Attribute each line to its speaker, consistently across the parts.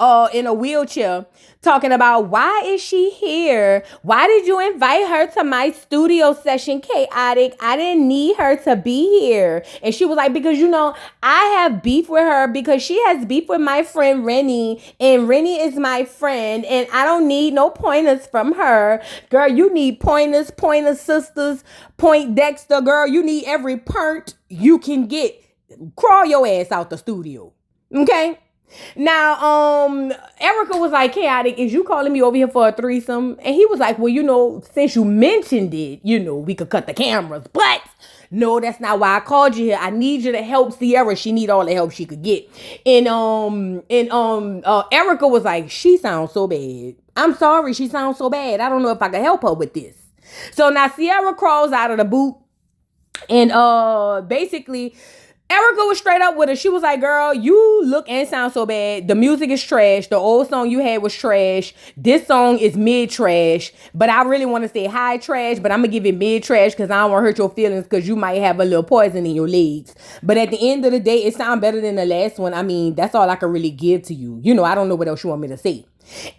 Speaker 1: in a wheelchair talking about why is she here? Why did you invite her to my studio session, Chaotic? I didn't need her to be here. And she was like, because I have beef with her because she has beef with my friend Rennie, and Rennie is my friend, and I don't need no pointers from her. Girl, you need pointers, pointer sisters, point Dexter, girl. You need every pernt you can get. Crawl your ass out the studio. Okay? Now, Erica was like, Chaotic, is you calling me over here for a threesome? And he was like, well, since you mentioned it, we could cut the cameras. But no, that's not why I called you here. I need you to help Sierra. She need all the help she could get. And Erica was like, she sounds so bad. I'm sorry, she sounds so bad. I don't know if I can help her with this. So now Sierra crawls out of the boot, and basically Erica was straight up with her. She was like, girl, you look and sound so bad. The music is trash. The old song you had was trash. This song is mid-trash. But I really want to say high trash, but I'm going to give it mid-trash because I don't want to hurt your feelings because you might have a little poison in your legs. But at the end of the day, it sounds better than the last one. I mean, that's all I can really give to you. I don't know what else you want me to say.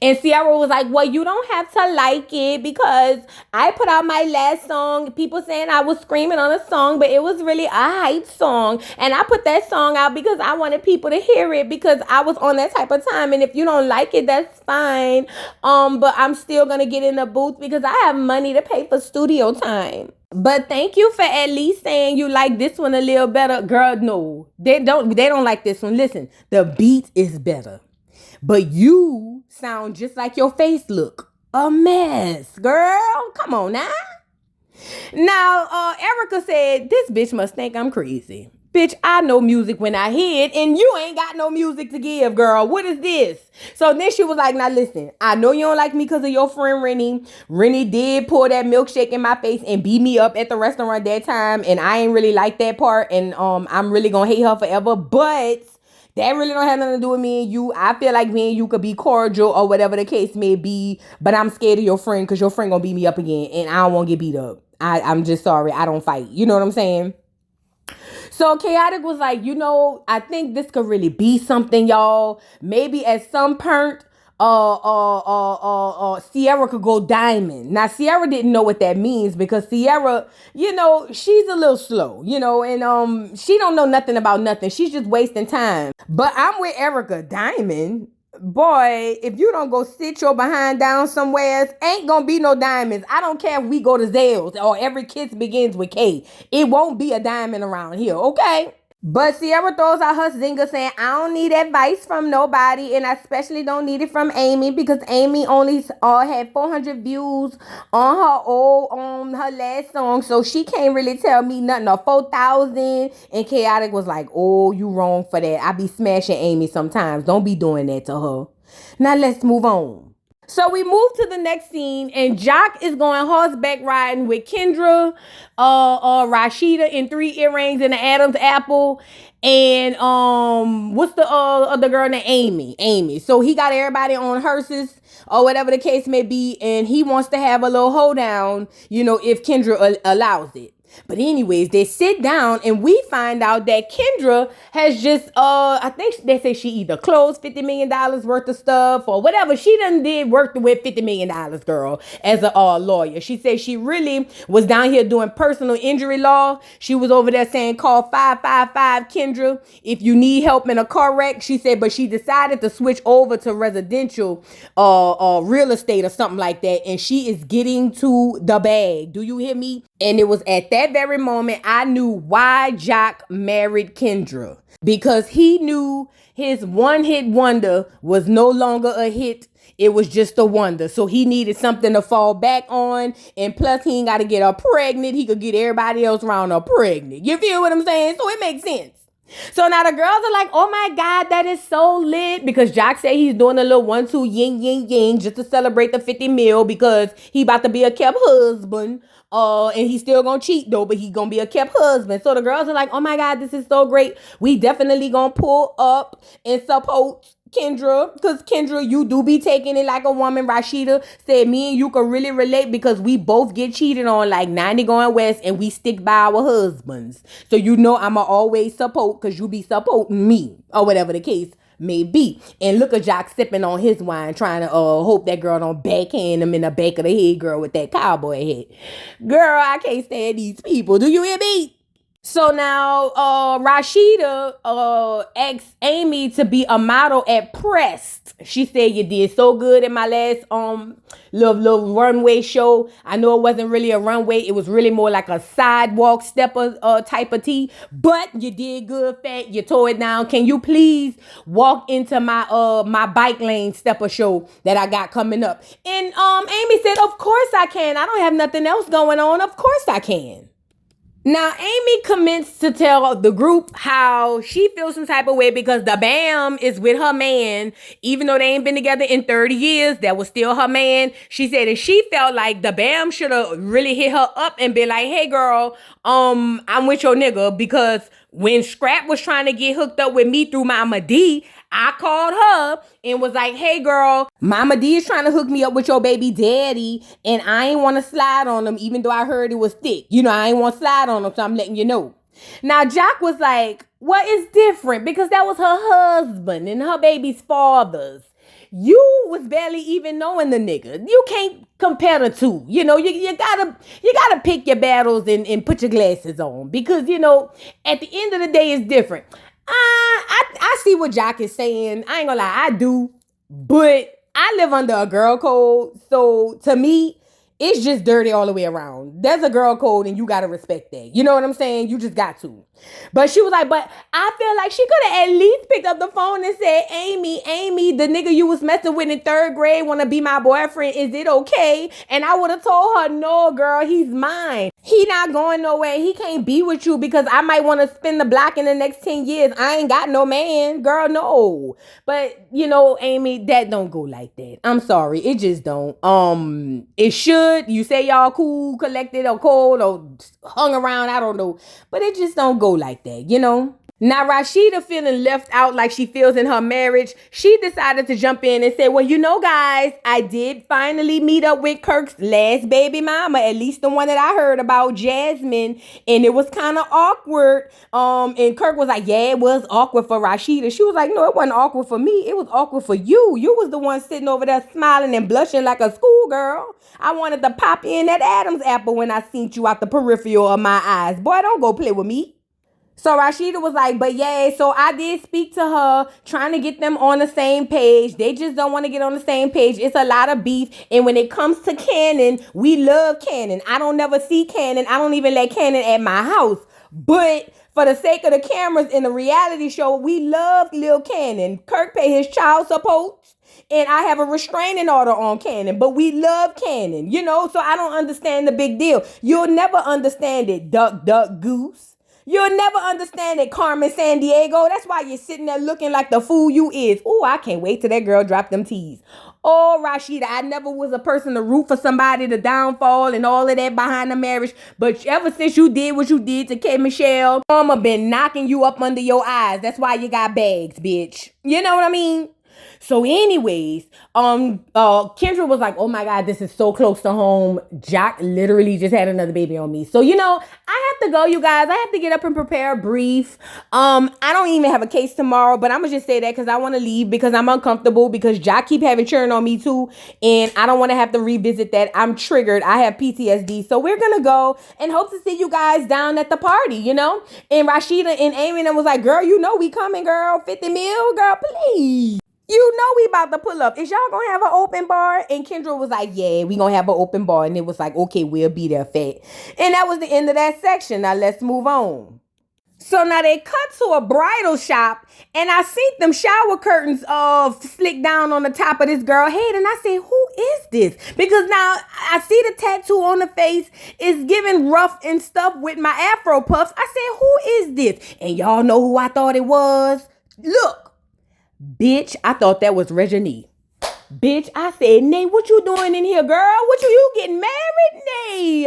Speaker 1: And Sierra was like, well, you don't have to like it because I put out my last song. People saying I was screaming on a song, but it was really a hype song. And I put that song out because I wanted people to hear it because I was on that type of time. And if you don't like it, that's fine. But I'm still going to get in the booth because I have money to pay for studio time. But thank you for at least saying you like this one a little better. Girl, no, they don't like this one. Listen, the beat is better. But you sound just like your face look. A mess, girl. Come on now. Now, Erica said, this bitch must think I'm crazy. Bitch, I know music when I hear it, and you ain't got no music to give, girl. What is this? So then she was like, now listen, I know you don't like me because of your friend Rennie. Rennie did pour that milkshake in my face and beat me up at the restaurant that time, and I ain't really like that part, and I'm really gonna hate her forever, but that really don't have nothing to do with me and you. I feel like me and you could be cordial or whatever the case may be, but I'm scared of your friend because your friend gonna beat me up again, and I don't want to get beat up. I'm just sorry. I don't fight. You know what I'm saying? So Chaotic was like, I think this could really be something, y'all. Maybe at some point, Sierra could go diamond. Now, Sierra didn't know what that means because Sierra, she's a little slow, and she don't know nothing about nothing. She's just wasting time. But I'm with Erica. Diamond? Boy, if you don't go sit your behind down somewhere, ain't gonna be no diamonds. I don't care if we go to Zales or every kiss begins with K. It won't be a diamond around here, okay? But Sierra throws out her zinger saying, I don't need advice from nobody, and I especially don't need it from Amy because Amy only had 400 views on her last song, so she can't really tell me nothing. Or 4,000. And Chaotic was like, oh, you wrong for that. I be smashing Amy sometimes. Don't be doing that to her. Now let's move on. So we move to the next scene, and Jock is going horseback riding with Kendra, Rashida in 3 earrings and an Adam's apple, and what's the other girl named Amy. So he got everybody on hearses or whatever the case may be, and he wants to have a little hoedown, if Kendra allows it. But anyways, they sit down and we find out that Kendra has just, I think they say she either closed $50 million worth of stuff or whatever. She done did work with $50 million, girl, as a lawyer. She said she really was down here doing personal injury law. She was over there saying, call 555 Kendra if you need help in a car wreck. She said, but she decided to switch over to residential real estate or something like that. And she is getting to the bag. Do you hear me? And it was at that very moment I knew why Jock married Kendra. Because he knew his one-hit wonder was no longer a hit. It was just a wonder. So he needed something to fall back on. And plus, he ain't got to get her pregnant. He could get everybody else around her pregnant. You feel what I'm saying? So it makes sense. So now the girls are like, oh my God, that is so lit. Because Jock said he's doing a little 1-2 yin yin yin just to celebrate the 50 mil because he about to be a kept husband. And he's still gonna cheat though, but he's gonna be a kept husband. So the girls are like, oh my God, this is so great. We definitely gonna pull up and support Kendra, because Kendra, you do be taking it like a woman. Rashida said me and you can really relate because we both get cheated on like 90 going west and we stick by our husbands. So I'ma always support because you be supporting me or whatever the case may be. And look at Jock sipping on his wine, trying to hope that girl don't backhand him in the back of the head, girl, with that cowboy hat. Girl, I can't stand these people. Do you hear me? So now Rashida asked Amy to be a model at Pressed. She said, you did so good in my last little runway show. I know it wasn't really a runway. It was really more like a sidewalk stepper type of tee. But you did good, fat. You tore it down. Can you please walk into my bike lane stepper show that I got coming up? And Amy said, of course I can. I don't have nothing else going on. Of course I can. Now, Amy commenced to tell the group how she feels some type of way because the Bam is with her man. Even though they ain't been together in 30 years, that was still her man. She said that she felt like the Bam should have really hit her up and be like, hey, girl, I'm with your nigga, because when Scrap was trying to get hooked up with me through Mama D, I called her and was like, hey, girl, Mama D is trying to hook me up with your baby daddy, and I ain't want to slide on him, even though I heard it was thick. You know, I ain't want to slide on him, so I'm letting you know. Now, Jock was like, what is different? Because that was her husband and her baby's father's. You was barely even knowing the nigga. You can't compare the two. You know, you gotta pick your battles and put your glasses on, because, you know, at the end of the day, it's different. I see what Jock is saying. I ain't gonna lie, I do. But I live under a girl code. So to me, it's just dirty all the way around. There's a girl code and you gotta respect that. You know what I'm saying? You just got to. But she was like, but I feel like she could have at least picked up the phone and said, Amy, the nigga you was messing with in 3rd grade want to be my boyfriend. Is it okay? And I would have told her, no, girl, he's mine. He not going nowhere. He can't be with you because I might want to spin the block in the next 10 years. I ain't got no man. Girl, no. But, you know, Amy, that don't go like that. I'm sorry. It just don't. It should. You say y'all cool, collected, or cold, or hung around. I don't know. But it just don't go like that, you know? Now, Rashida feeling left out like she feels in her marriage, she decided to jump in and say, well, you know, guys, I did finally meet up with Kirk's last baby mama, at least the one that I heard about, Jasmine, and it was kind of awkward. And Kirk was like, yeah, it was awkward for Rashida. She was like, no, it wasn't awkward for me. It was awkward for you. You was the one sitting over there smiling and blushing like a schoolgirl. I wanted to pop in that Adam's apple when I seen you out the peripheral of my eyes. Boy, don't go play with me. So Rashida was like, but yeah, so I did speak to her, trying to get them on the same page. They just don't want to get on the same page. It's a lot of beef. And when it comes to Cannon, we love Cannon. I don't never see Cannon. I don't even let Cannon at my house. But for the sake of the cameras in the reality show, we love Lil Cannon. Kirk pay his child support. And I have a restraining order on Cannon, but we love Cannon, you know? So I don't understand the big deal. You'll never understand it, Duck, Duck, Goose. You'll never understand it, Carmen Sandiego. That's why you're sitting there looking like the fool you is. Oh, I can't wait till that girl drop them teas. Oh, Rashida, I never was a person to root for somebody to downfall and all of that behind the marriage. But ever since you did what you did to K. Michelle, Mama been knocking you up under your eyes. That's why you got bags, bitch. You know what I mean? So anyways, Kendra was like, oh my God, this is so close to home. Jock literally just had another baby on me. So, you know, I have to go, you guys. I have to get up and prepare a brief. I don't even have a case tomorrow, but I'm going to just say that because I want to leave because I'm uncomfortable because Jock keep having churn on me too. And I don't want to have to revisit that. I'm triggered. I have PTSD. So we're going to go and hope to see you guys down at the party, you know? And Rashida and Amy and was like, girl, you know we coming, girl. 50 mil, girl, please. You know we about to pull up. Is y'all gonna have an open bar? And Kendra was like, yeah, we gonna have an open bar. And it was like, okay, we'll be there, fat. And that was the end of that section. Now let's move on. So now they cut to a bridal shop, and I see them shower curtains slick down on the top of this girl's head, and I say, who is this? Because now I see the tattoo on the face is giving rough and stuff with my afro puffs. I said, who is this? And y'all know who I thought it was? Look. Bitch, I thought that was Reggie. Bitch, I said, Nay, what you doing in here, girl? You getting married? Nay,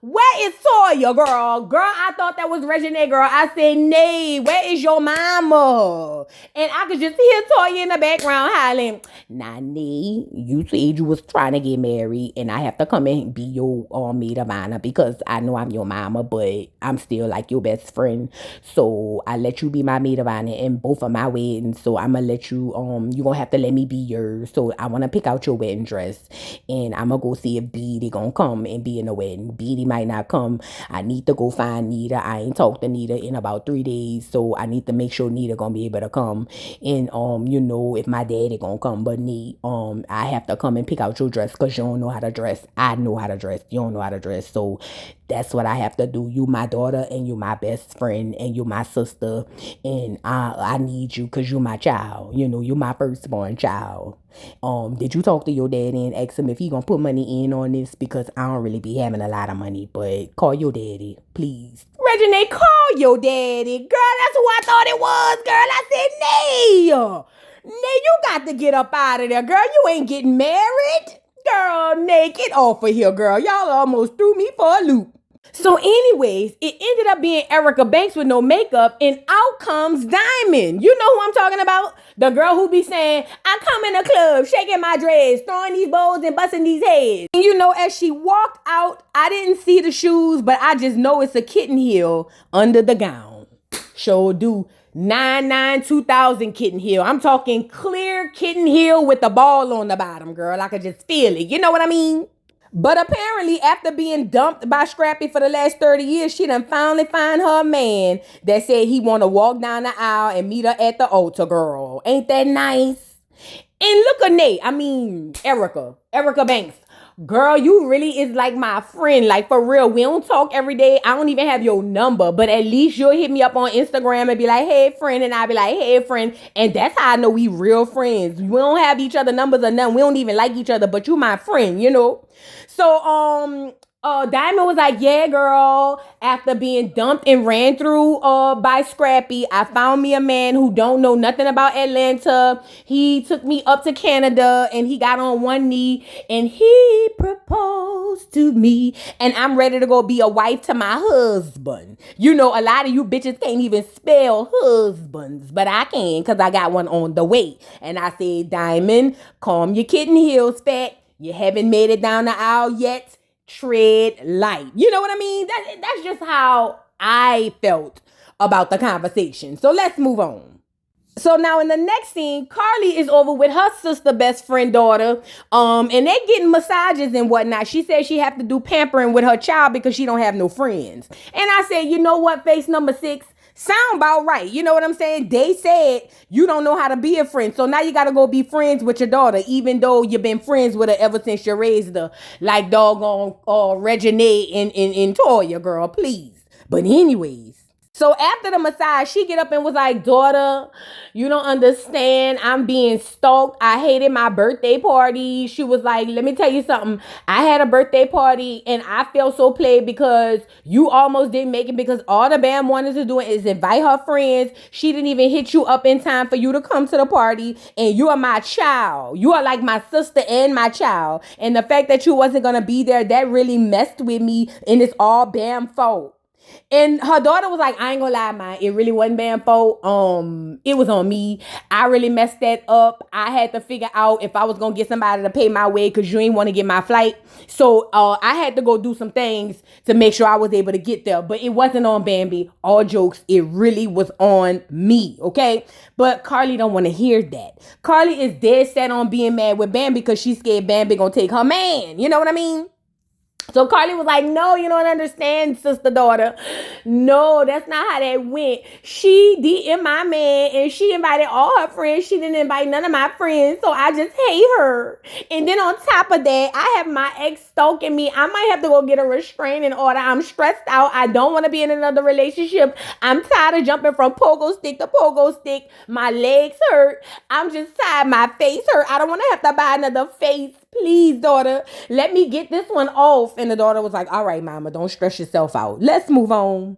Speaker 1: Where is Toya, girl? Girl, I thought that was Regine, girl. I said, nay, where is your mama? And I could just hear Toya in the background hollering, nah, nee, you said you was trying to get married, and I have to come and be your maid of honor because I know I'm your mama, but I'm still like your best friend. So I let you be my maid of honor in both of my weddings. So I'm gonna let you, you gonna have to let me be yours. So I wanna pick out your wedding dress, and I'm gonna go see if Beatty gonna come and be in the wedding. Beatty might not come. I need to go find Nita. I ain't talked to Nita in about 3 days, so I need to make sure Nita gonna be able to come. And if my daddy gonna come, but I have to come and pick out your dress because you don't know how to dress. I know how to dress. You don't know how to dress. So that's what I have to do. You my daughter, and you my best friend, and you my sister, and I need you because you my child. You my firstborn child. Did you talk to your daddy and ask him if he gonna put money in on this? Because I don't really be having a lot of money, but call your daddy, please. Regine, call your daddy. Girl, that's who I thought it was, girl. I said, Nay, you got to get up out of there, girl. You ain't getting married. Girl, Nay, get off of here, girl. Y'all almost threw me for a loop. So anyways, it ended up being Erica Banks with no makeup, and out comes Diamond. You know who I'm talking about? The girl who be saying, I come in the club, shaking my dress, throwing these bowls and busting these heads. And as she walked out, I didn't see the shoes, but I just know it's a kitten heel under the gown. Sure do. 2000 kitten heel. I'm talking clear kitten heel with the ball on the bottom, girl. I could just feel it. You know what I mean? But apparently, after being dumped by Scrappy for the last 30 years, she done finally find her man that said he want to walk down the aisle and meet her at the altar, girl. Ain't that nice? And look at Nate. Erica Banks. Girl, you really is like my friend. Like, for real, we don't talk every day. I don't even have your number, but at least you'll hit me up on Instagram and be like, hey, friend, and I'll be like, hey, friend. And that's how I know we real friends. We don't have each other numbers or nothing. We don't even like each other, but you my friend, So, Diamond was like, yeah, girl, after being dumped and ran through by Scrappy, I found me a man who don't know nothing about Atlanta. He took me up to Canada, and he got on one knee, and he proposed to me, and I'm ready to go be a wife to my husband. A lot of you bitches can't even spell husbands, but I can because I got one on the way. And I said, Diamond, calm your kitten heels, fat. You haven't made it down the aisle yet. Tread light. You know what I mean? That's just how I felt about the conversation. So let's move on. So now in the next scene, Carly is over with her sister, best friend, daughter. And they getting massages and whatnot. She said she have to do pampering with her child because she don't have no friends. And I said, you know what, face number 6? Sound about right. You know what I'm saying? They said you don't know how to be a friend. So now you got to go be friends with your daughter, even though you've been friends with her ever since you raised her. Like doggone Regine and Toya, girl, please. But anyways. So after the massage, she get up and was like, daughter, you don't understand. I'm being stalked. I hated my birthday party. She was like, let me tell you something. I had a birthday party and I felt so played because you almost didn't make it because all the band wanted to do is invite her friends. She didn't even hit you up in time for you to come to the party. And you are my child. You are like my sister and my child. And the fact that you wasn't going to be there, that really messed with me. And it's all Bam fault. And her daughter was like, I ain't gonna lie, man, it really wasn't Bam's fault. It was on me. I really messed that up. I had to figure out if I was gonna get somebody to pay my way because you ain't want to get my flight. So I had to go do some things to make sure I was able to get there. But it wasn't on Bambi. All jokes, it really was on me, okay? But Carly don't want to hear that. Carly is dead set on being mad with Bambi because she's scared Bambi gonna take her man. You know what I mean? So Carly was like, no, you don't understand, sister daughter. No, that's not how that went. She DM'd my man and she invited all her friends. She didn't invite none of my friends. So I just hate her. And then on top of that, I have my ex stalking me. I might have to go get a restraining order. I'm stressed out. I don't want to be in another relationship. I'm tired of jumping from pogo stick to pogo stick. My legs hurt. I'm just tired. My face hurt. I don't want to have to buy another face. Please, daughter, let me get this one off. And the daughter was like, all right, mama, don't stress yourself out. Let's move on.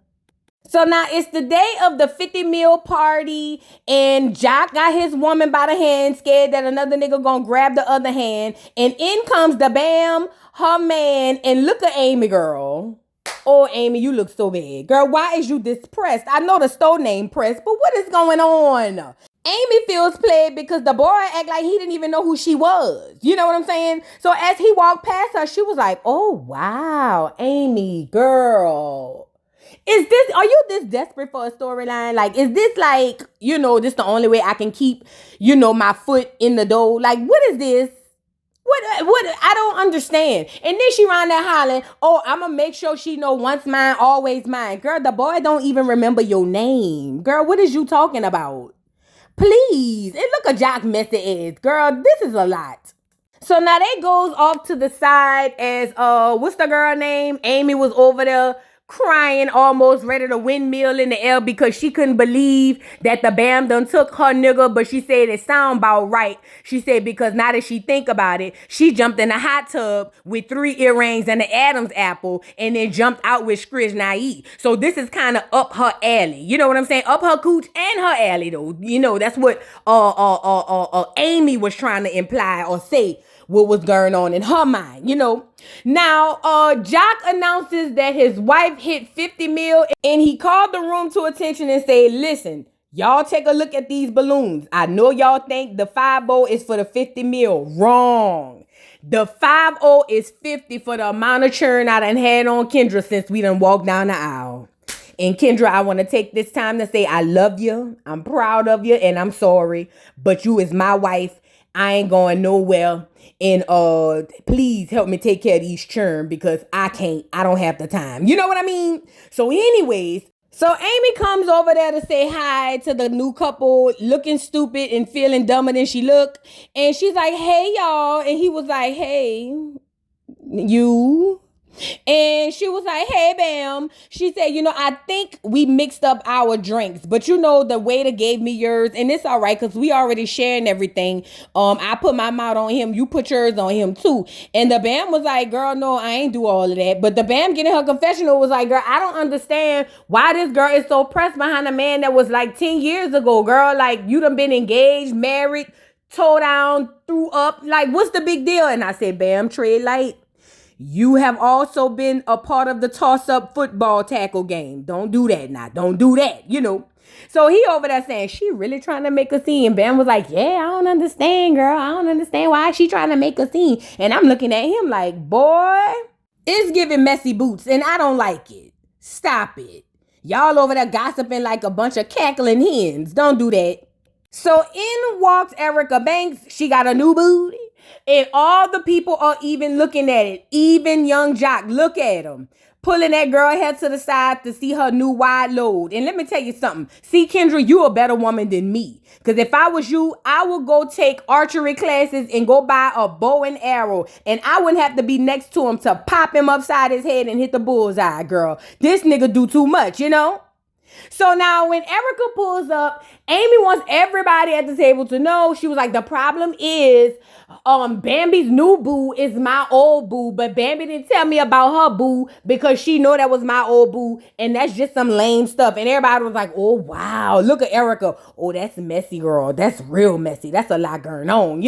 Speaker 1: So now it's the day of the 50 mil party and Jock got his woman by the hand, scared that another nigga gonna grab the other hand. And in comes the Bam, her man, and look at Amy, girl. Oh, Amy, you look so bad. Girl, why is you this pressed? I know the store name pressed, but what is going on? Amy feels played because the boy act like he didn't even know who she was. You know what I'm saying? So as he walked past her, she was like, oh, wow, Amy, girl. Are you this desperate for a storyline? Like, is this like, this the only way I can keep, my foot in the door? Like, what is this? What I don't understand. And then she ran there hollering, oh, I'ma make sure she know once mine, always mine. Girl, the boy don't even remember your name. Girl, what is you talking about? Please. And look a jock messy ass. Girl, this is a lot. So now they goes off to the side as what's the girl name? Amy was over there crying, almost ready to windmill in the air because she couldn't believe that the BAM done took her nigga, but she said it sound about right. She said because now that she think about it, she jumped in a hot tub with 3 earrings and an Adam's apple and then jumped out with Skrish Naive. So this is kind of up her alley. You know what I'm saying? Up her cooch and her alley though. That's what Amy was trying to imply or say what was going on in her mind, Now, Jock announces that his wife hit 50 mil and he called the room to attention and said, listen, y'all take a look at these balloons. I know y'all think the 50 is for the 50 mil. Wrong. The 50 is 50 for the amount of churn I done had on Kendra since we done walked down the aisle. And Kendra, I want to take this time to say I love you. I'm proud of you and I'm sorry. But you is my wife. I ain't going nowhere. And please help me take care of these churn because I don't have the time. You know what I mean? So anyways, Amy comes over there to say hi to the new couple, looking stupid and feeling dumber than she looked. And she's like, hey, y'all. And he was like, hey, you. And she was like, hey, Bam. She said, I think we mixed up our drinks, but the waiter gave me yours and it's all right because we already sharing everything. I put my mouth on him. You put yours on him too. And the Bam was like, girl, no, I ain't do all of that. But the Bam getting her confessional was like, girl, I don't understand why this girl is so pressed behind a man that was like 10 years ago, girl. Like you done been engaged, married, tore down, threw up. Like what's the big deal? And I said, Bam, tread light. You have also been a part of the toss-up football tackle game. Don't do that now. Don't do that, So he over there saying, she really trying to make a scene. Bam was like, yeah, I don't understand, girl. I don't understand why she trying to make a scene. And I'm looking at him like, boy, it's giving messy boots and I don't like it. Stop it. Y'all over there gossiping like a bunch of cackling hens. Don't do that. So in walks Erica Banks. She got a new booty. And all the people are even looking at it. Even young Jock, look at him. Pulling that girl head to the side to see her new wide load. And let me tell you something. See, Kendra, you a better woman than me. Because if I was you, I would go take archery classes and go buy a bow and arrow. And I wouldn't have to be next to him to pop him upside his head and hit the bullseye, girl. This nigga do too much, So now when Erica pulls up, Amy wants everybody at the table to know. She was like, the problem is Bambi's new boo is my old boo, but Bambi didn't tell me about her boo because she know that was my old boo, and that's just some lame stuff. And everybody was like, oh, wow, look at Erica. Oh, that's messy, girl. That's real messy. That's a lot going on,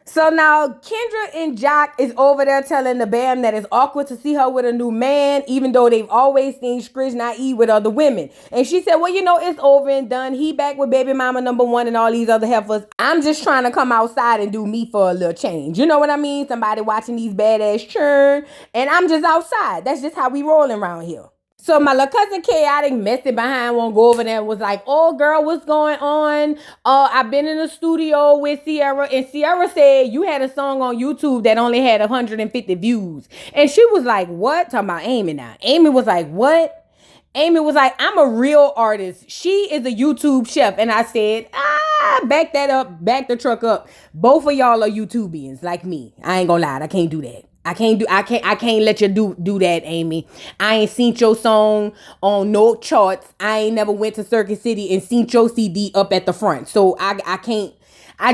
Speaker 1: So now Kendra and Jock is over there telling the Bam that it's awkward to see her with a new man, even though they've always seen Skrish Naive with other women. And she said, well, it's over and done. He back with baby mama number 1 and all these other heifers. I'm just trying to come outside and do me for a little change. You know what I mean? Somebody watching these badass churn. And I'm just outside. That's just how we rolling around here. So my little cousin Chaotic messy behind won't go over there and was like, oh girl, what's going on? I've been in the studio with Sierra, and Sierra said you had a song on YouTube that only had 150 views. And she was like, what? Talking about Amy now. Amy was like, what? Amy was like, I'm a real artist. She is a YouTube chef. And I said, back that up, back the truck up. Both of y'all are YouTubians like me. I ain't gonna lie, I can't do that. I can't let you do that, Amy. I ain't seen your song on no charts. I ain't never went to Circuit City and seen your CD up at the front. So I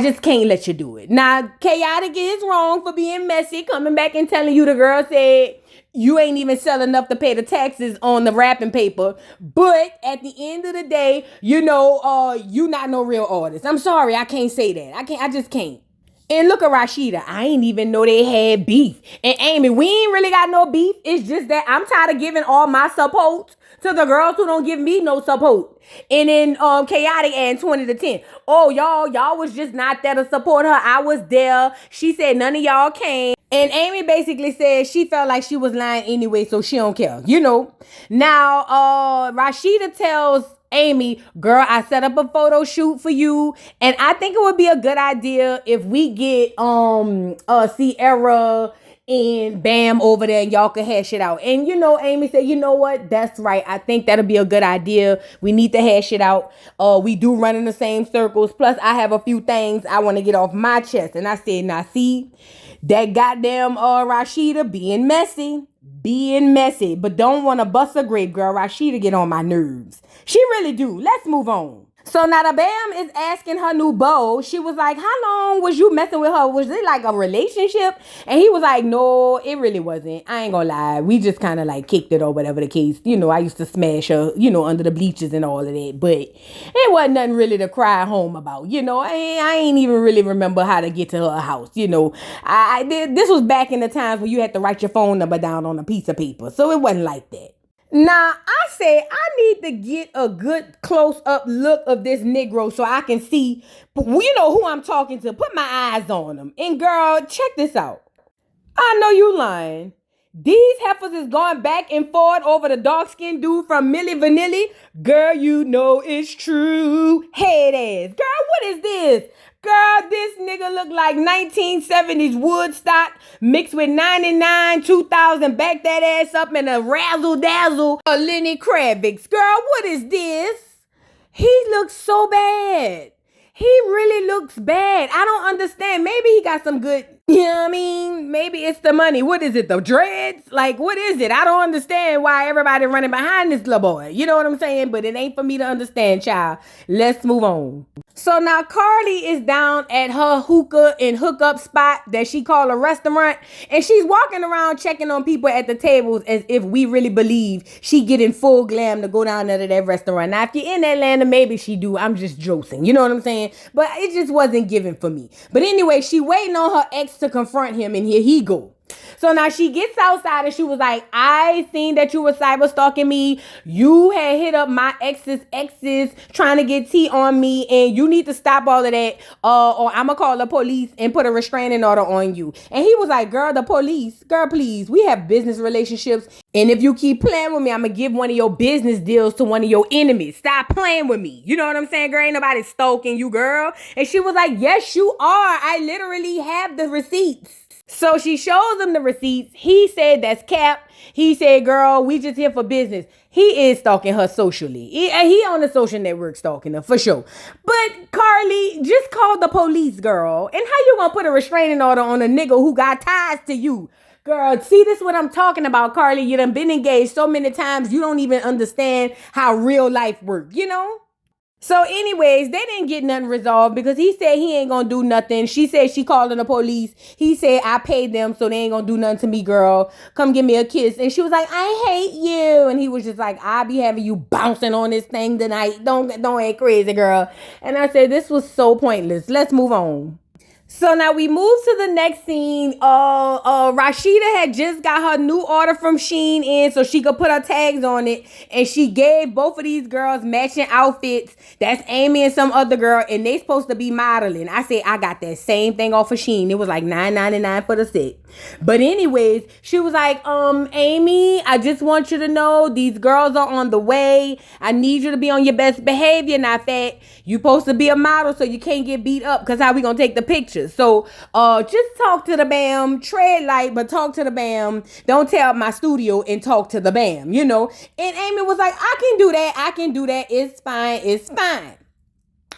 Speaker 1: just can't let you do it. Now, Chaotic is wrong for being messy, coming back and telling you the girl said you ain't even sell enough to pay the taxes on the wrapping paper. But at the end of the day, you not no real artist. I'm sorry, I can't say that. I just can't. And look at Rashida. I ain't even know they had beef. And Amy, we ain't really got no beef. It's just that I'm tired of giving all my support to the girls who don't give me no support. And then Chaotic and 20 to 10. Oh, y'all was just not there to support her. I was there. She said none of y'all came. And Amy basically said she felt like she was lying anyway, so she don't care. Now, Rashida tells Amy, girl, I set up a photo shoot for you, and I think it would be a good idea if we get Sierra and Bam over there and y'all can hash it out. And Amy said, you know what? That's right. I think that'll be a good idea. We need to hash it out. We do run in the same circles. Plus, I have a few things I want to get off my chest. And I said, now see, that goddamn Rashida being messy, but don't want to bust a grape, girl. Rashida get on my nerves. She really do. Let's move on. So now the Bam is asking her new beau. She was like, how long was you messing with her? Was it like a relationship? And he was like, no, it really wasn't. I ain't gonna lie. We just kind of like kicked it or whatever the case. I used to smash her, under the bleachers and all of that. But it wasn't nothing really to cry home about. I ain't even really remember how to get to her house. This was back in the times when you had to write your phone number down on a piece of paper. So it wasn't like that. Now, I say I need to get a good close-up look of this Negro so I can see, who I'm talking to. Put my eyes on him. And girl, check this out. I know you lying. These heifers is going back and forth over the dark-skinned dude from Milli Vanilli. Girl, you know it's true. Head ass. Girl, what is this? Girl, this nigga look like 1970s Woodstock mixed with 99, 2000. Back that ass up in a razzle-dazzle Lenny Kravitz. Girl, what is this? He looks so bad. He really looks bad. I don't understand. Maybe he got some good, maybe it's the money. What is it, the dreads? Like, what is it? I don't understand why everybody running behind this little boy. You know what I'm saying? But it ain't for me to understand, child. Let's move on. So now Carly is down at her hookah and hookup spot that she called a restaurant. And she's walking around checking on people at the tables as if we really believe she getting full glam to go down there to that restaurant. Now, if you're in Atlanta, maybe she do. I'm just joking. You know what I'm saying? But it just wasn't given for me. But anyway, she waiting on her ex to confront him, and here he go. So now she gets outside and she was like, I seen that you were cyber stalking me. You had hit up my exes trying to get tea on me, and you need to stop all of that or I'm gonna call the police and put a restraining order on you. And he was like, girl, the police, girl, please, we have business relationships, and if you keep playing with me, I'm gonna give one of your business deals to one of your enemies. Stop playing with me. You know what I'm saying, girl? Ain't nobody stalking you, girl. And she was like, yes, you are. I literally have the receipts. So she shows him the receipts. He said that's cap. He said, girl, we just here for business. He is stalking her socially. He on the social network stalking her, for sure. But Carly, just call the police, girl. And how you gonna put a restraining order on a nigga who got ties to you? Girl, see, this is what I'm talking about, Carly. You done been engaged so many times, you don't even understand how real life works, So anyways, they didn't get nothing resolved because he said he ain't gonna do nothing. She said she called in the police. He said, I paid them, so they ain't gonna do nothing to me, girl. Come give me a kiss. And she was like, I hate you. And he was just like, I'll be having you bouncing on this thing tonight. Don't act crazy, girl. And I said, this was so pointless. Let's move on. So now we move to the next scene. Rashida had just got her new order from Shein in so she could put her tags on it. And she gave both of these girls matching outfits. That's Amy and some other girl. And they supposed to be modeling. I said, I got that same thing off of Shein. It was like $9.99 for the set. But anyways, she was like, Amy, I just want you to know these girls are on the way. I need you to be on your best behavior. Now, Fat, you supposed to be a model so you can't get beat up, because how we gonna take the picture? So just talk to the Bam, tread light, but talk to the Bam. Don't tell my studio and talk to the Bam, And Amy was like, I can do that. It's fine.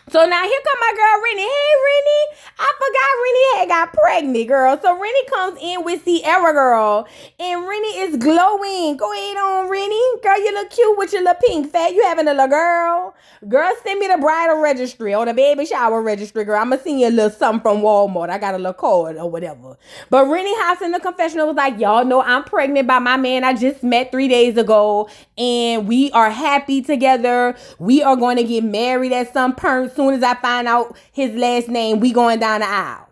Speaker 1: So now here come my girl Rennie. Hey, Rennie. I forgot Rennie had got pregnant, girl. So Rennie comes in with Sierra, girl. And Rennie is glowing. Go ahead on, Rennie. Girl, you look cute with your little pink fat. You having a little girl. Girl, send me the bridal registry or the baby shower registry, girl. I'm going to send you a little something from Walmart. I got a little card or whatever. But Rennie house in the confessional was like, y'all know I'm pregnant by my man I just met 3 days ago. And we are happy together. We are going to get married at some point. Soon as I find out his last name, we going down the aisle.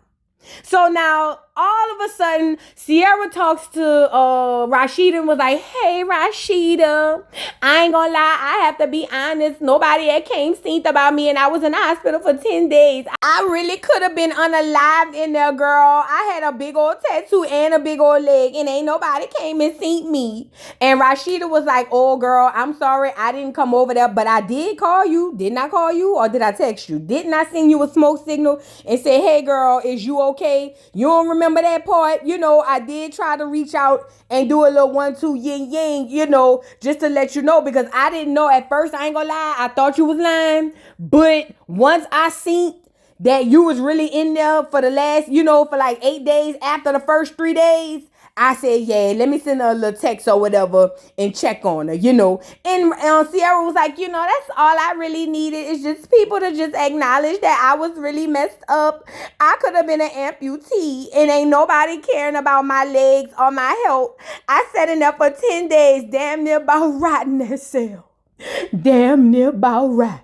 Speaker 1: So now, all of a sudden, Sierra talks to Rashida and was like, hey, Rashida, I ain't gonna lie, I have to be honest. Nobody had came seen about me, and I was in the hospital for 10 days. I really could have been unalived in there, girl. I had a big old tattoo and a big old leg, and ain't nobody came and seen me. And Rashida was like, oh, girl, I'm sorry, I didn't come over there, but I did call you. Didn't I call you, or did I text you? Didn't I send you a smoke signal and say, hey, girl, is you okay? You don't remember that part? You know, I did try to reach out and do a little 1-2 yin yang, you know, just to let you know, because I didn't know at first. I ain't gonna lie, I thought you was lying, but once I seen that you was really in there for the last, you know, for like 8 days after the first 3 days, I said, yeah, let me send her a little text or whatever and check on her, you know. And Sierra was like, you know, that's all I really needed is just people to just acknowledge that I was really messed up. I could have been an amputee and ain't nobody caring about my legs or my health. I sat in there for 10 days, damn near about rotting that cell. Damn near about rot.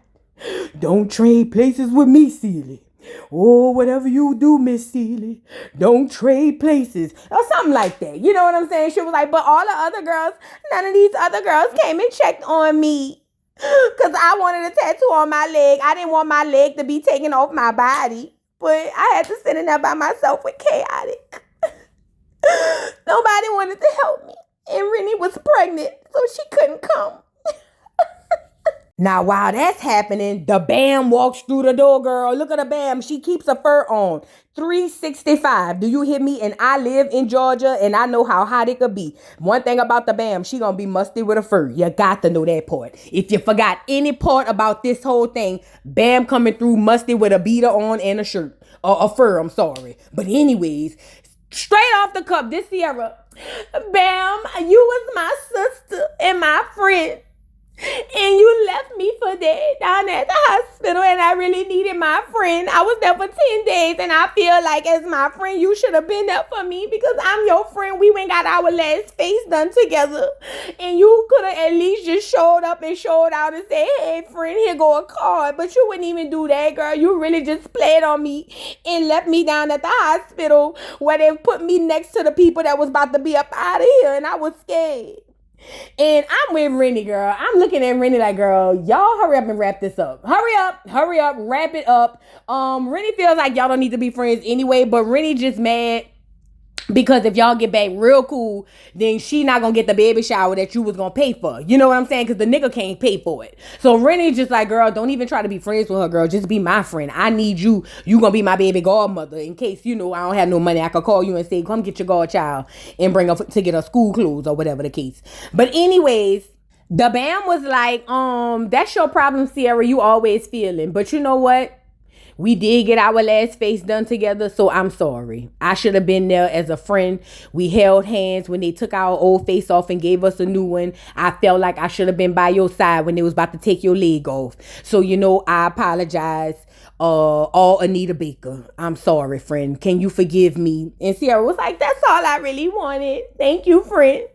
Speaker 1: Don't trade places with me, Sealy. Oh, whatever you do, Miss Sealy, don't trade places. Or something like that. You know what I'm saying? She was like, but all the other girls, none of these other girls came and checked on me. Because I wanted a tattoo on my leg. I didn't want my leg to be taken off my body. But I had to sit in there by myself with chaotic. Nobody wanted to help me. And Rennie was pregnant, so she couldn't come. Now, while that's happening, the Bam walks through the door, girl. Look at the Bam. She keeps her fur on. 365. Do you hear me? And I live in Georgia, and I know how hot it could be. One thing about the Bam, she gonna be musty with a fur. You got to know that part. If you forgot any part about this whole thing, Bam coming through musty with a beater on and a shirt. Or a fur, I'm sorry. But anyways, straight off the cup, this Sierra. Bam, you was my sister and my friend. And you left me for dead down at the hospital, and I really needed my friend. I was there for 10 days, and I feel like as my friend, you should have been there for me because I'm your friend. We went got our last face done together, and you could have at least just showed up and showed out and said, hey, friend, here go a card. But you wouldn't even do that, girl. You really just played on me and left me down at the hospital where they put me next to the people that was about to be up out of here, and I was scared. And I'm with Rennie, girl. I'm looking at Rennie like, girl, y'all hurry up and wrap this up. Hurry up, wrap it up. Rennie feels like y'all don't need to be friends anyway, but Rennie just mad because if y'all get back real cool, then she not gonna get the baby shower that you was gonna pay for. You know what I'm saying? Because the nigga can't pay for it. So Rennie's just like, girl, don't even try to be friends with her, girl. Just be my friend. I need you. You gonna be my baby godmother in case, you know, I don't have no money. I could call you and say, come get your godchild and bring her to get her school clothes or whatever the case. But anyways, the Bam was like, that's your problem, Sierra. You always feeling. But you know what? We did get our last face done together, so I'm sorry. I should have been there as a friend. We held hands when they took our old face off and gave us a new one. I felt like I should have been by your side when they was about to take your leg off. So, you know, I apologize. All Anita Baker. I'm sorry, friend. Can you forgive me? And Sierra was like, that's all I really wanted. Thank you, friend.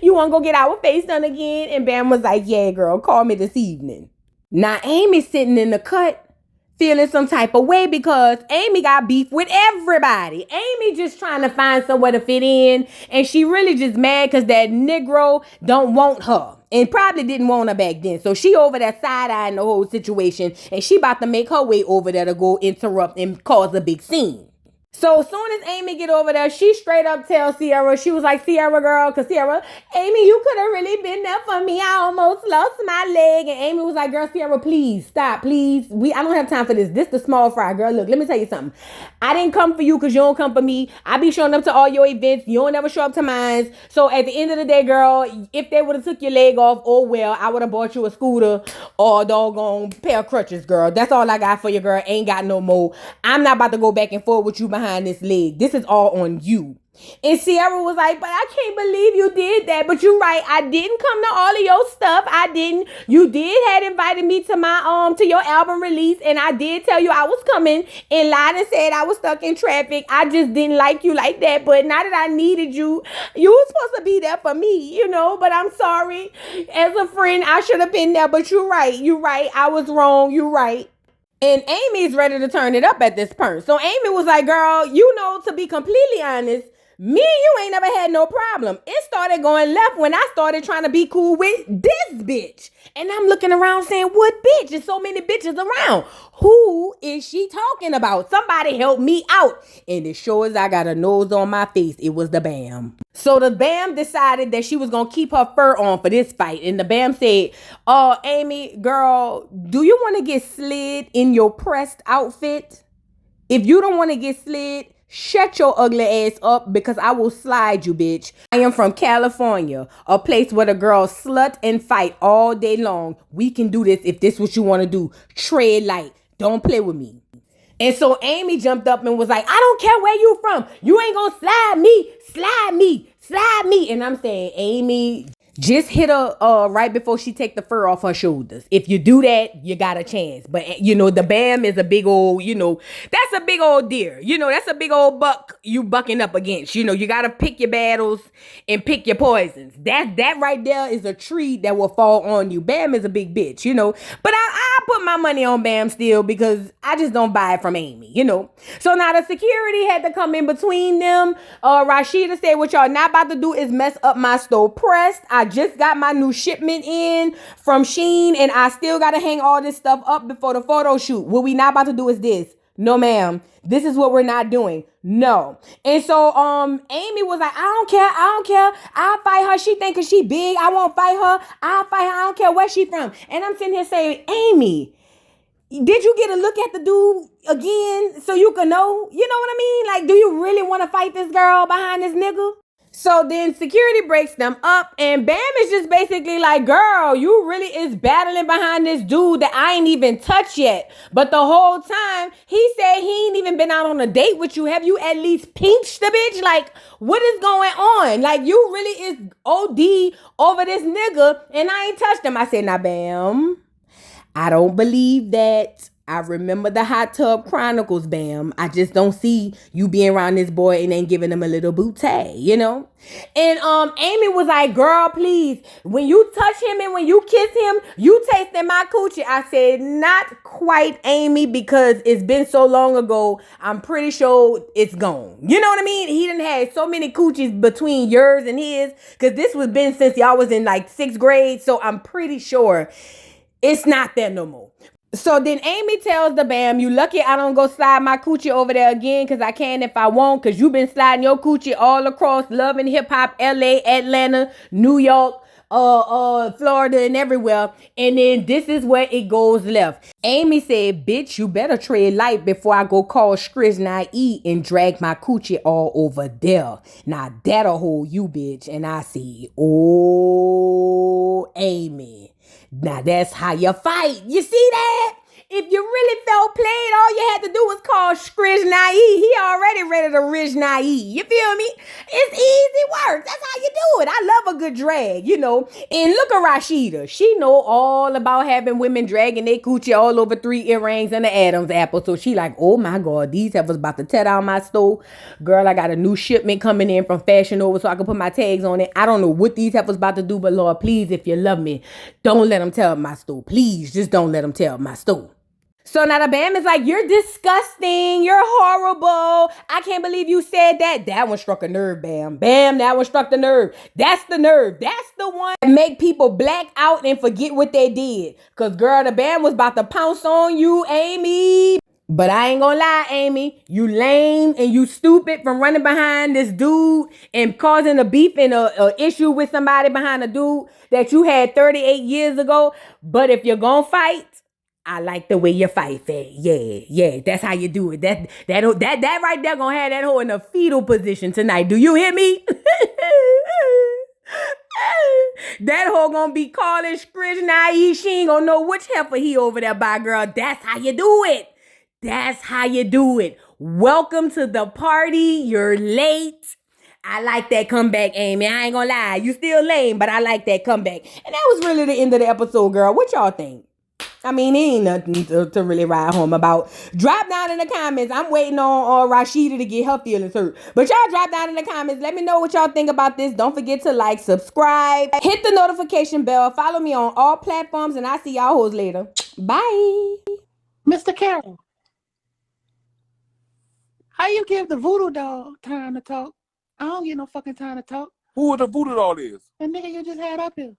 Speaker 1: You want to go get our face done again? And Bam was like, yeah, girl, call me this evening. Now, Amy's sitting in the cut, feeling some type of way because Amy got beef with everybody. Amy just trying to find somewhere to fit in, and she really just mad because that Negro don't want her and probably didn't want her back then. So she over there side-eyeing the whole situation, and she about to make her way over there to go interrupt and cause a big scene. So as soon as Amy get over there, she straight up tells Sierra, she was like, Sierra, girl, because Sierra, Amy, you could have really been there for me. I almost lost my leg. And Amy was like, girl, Sierra, please, stop, please. I don't have time for this. This the small fry, girl. Look, let me tell you something. I didn't come for you because you don't come for me. I be showing up to all your events. You don't ever show up to mine. So at the end of the day, girl, if they would have took your leg off, oh well, I would have bought you a scooter or a doggone pair of crutches, girl. That's all I got for you, girl. Ain't got no more. I'm not about to go back and forth with you behind this leg. This is all on you. And Sierra was like, but I can't believe you did that. But you're right. I didn't come to all of your stuff. I didn't. You did had invited me to my to your album release, and I did tell you I was coming and lied and said I was stuck in traffic. I just didn't like you like that. But now that I needed you, you were supposed to be there for me, you know. But I'm sorry. As a friend, I should have been there. But you're right. You're right. I was wrong. You're right. And Amy's ready to turn it up at this point. So Amy was like, girl, you know, to be completely honest, me and you ain't never had no problem. It started going left when I started trying to be cool with this bitch. And I'm looking around saying, what bitch? There's so many bitches around. Who is she talking about? Somebody help me out. And as sure as I got a nose on my face, it was the Bam. So the Bam decided that she was going to keep her fur on for this fight. And the Bam said, oh, Amy, girl, do you want to get slid in your pressed outfit? If you don't want to get slid, shut your ugly ass up because I will slide you, bitch. I am from California, a place where the girls slut and fight all day long. We can do this if this is what you want to do. Tread light. Don't play with me. And so Amy jumped up and was like, I don't care where you from. You ain't gonna slide me, slide me, slide me. And I'm saying, Amy, just hit her right before she take the fur off her shoulders. If you do that, you got a chance. But, you know, the Bam is a big old, you know, that's a big old deer. You know, that's a big old buck you bucking up against. You know, you got to pick your battles and pick your poisons. That right there is a tree that will fall on you. Bam is a big bitch, you know. But I put my money on Bam still because I just don't buy it from Amy, you know. So now the security had to come in between them. Rashida said, what y'all not about to do is mess up my store pressed. I just got my new shipment in from Shein and I still got to hang all this stuff up before the photo shoot. What we not about to do is this. No, ma'am. This is what we're not doing. No. And so Amy was like, I don't care. I'll fight her. She think cause she big, I won't fight her. I'll fight her. I don't care where she from. And I'm sitting here saying, Amy, did you get a look at the dude again so you can know? You know what I mean? Like, do you really want to fight this girl behind this nigga? So then security breaks them up and Bam is just basically like, girl, you really is battling behind this dude that I ain't even touched yet. But the whole time he said he ain't even been out on a date with you. Have you at least pinched the bitch? Like, what is going on? Like, you really is OD over this nigga and I ain't touched him. I said, nah, Bam, I don't believe that. I remember the Hot Tub Chronicles, Bam. I just don't see you being around this boy and ain't giving him a little bootay, you know? And Amy was like, girl, please, when you touch him and when you kiss him, you tasting my coochie. I said, not quite, Amy, because it's been so long ago. I'm pretty sure it's gone. You know what I mean? He done had so many coochies between yours and his, because this was been since y'all was in like 6th grade. So I'm pretty sure it's not there no more. So then Amy tells the Bam, you lucky I don't go slide my coochie over there again because I can if I want, because you been sliding your coochie all across Love and Hip Hop, LA, Atlanta, New York, Florida, and everywhere. And then this is where it goes left. Amy said, bitch, you better tread light before I go call Scrappy and drag my coochie all over there. Now that'll hold you, bitch. And I see, oh, Amy. Now that's how you fight. You see that? If you really felt played, all you had to do was call Scrizz Naive. He already ready to Ridge Naive. You feel me? It's easy work. That's how you do it. I love a good drag, you know. And look at Rashida. She know all about having women dragging their coochie all over 3 earrings and the Adam's apple. So she like, oh my God, these heifers about to tear down my stove. Girl, I got a new shipment coming in from Fashion Nova so I can put my tags on it. I don't know what these heifers about to do, but Lord, please, if you love me, don't let them tear up my stove. Please, just don't let them tear up my stove. So now the Bam is like, you're disgusting. You're horrible. I can't believe you said that. That one struck a nerve, Bam. Bam, that one struck the nerve. That's the nerve. That's the one that make people black out and forget what they did. Because, girl, the Bam was about to pounce on you, Amy. But I ain't gonna lie, Amy. You lame and you stupid from running behind this dude and causing a beef and a issue with somebody behind a dude that you had 38 years ago. But if you're gonna fight, I like the way you fight, Fat. Yeah, that's how you do it. That right there gonna have that hoe in a fetal position tonight. Do you hear me? That hoe gonna be calling Scrizz Naive. She ain't gonna know which heifer he over there by, girl. That's how you do it. That's how you do it. Welcome to the party. You're late. I like that comeback, Amy. I ain't gonna lie. You still lame, but I like that comeback. And that was really the end of the episode, girl. What y'all think? I mean, it ain't nothing to really ride home about. Drop down in the comments. I'm waiting on Rashida to get her feelings hurt. But y'all drop down in the comments. Let me know what y'all think about this. Don't forget to like, subscribe, hit the notification bell. Follow me on all platforms. And I'll see y'all hoes later. Bye.
Speaker 2: Mr. Carroll, how you give the voodoo doll time to talk? I don't get no fucking time to talk.
Speaker 3: Who the voodoo doll is?
Speaker 2: The nigga you just had up here.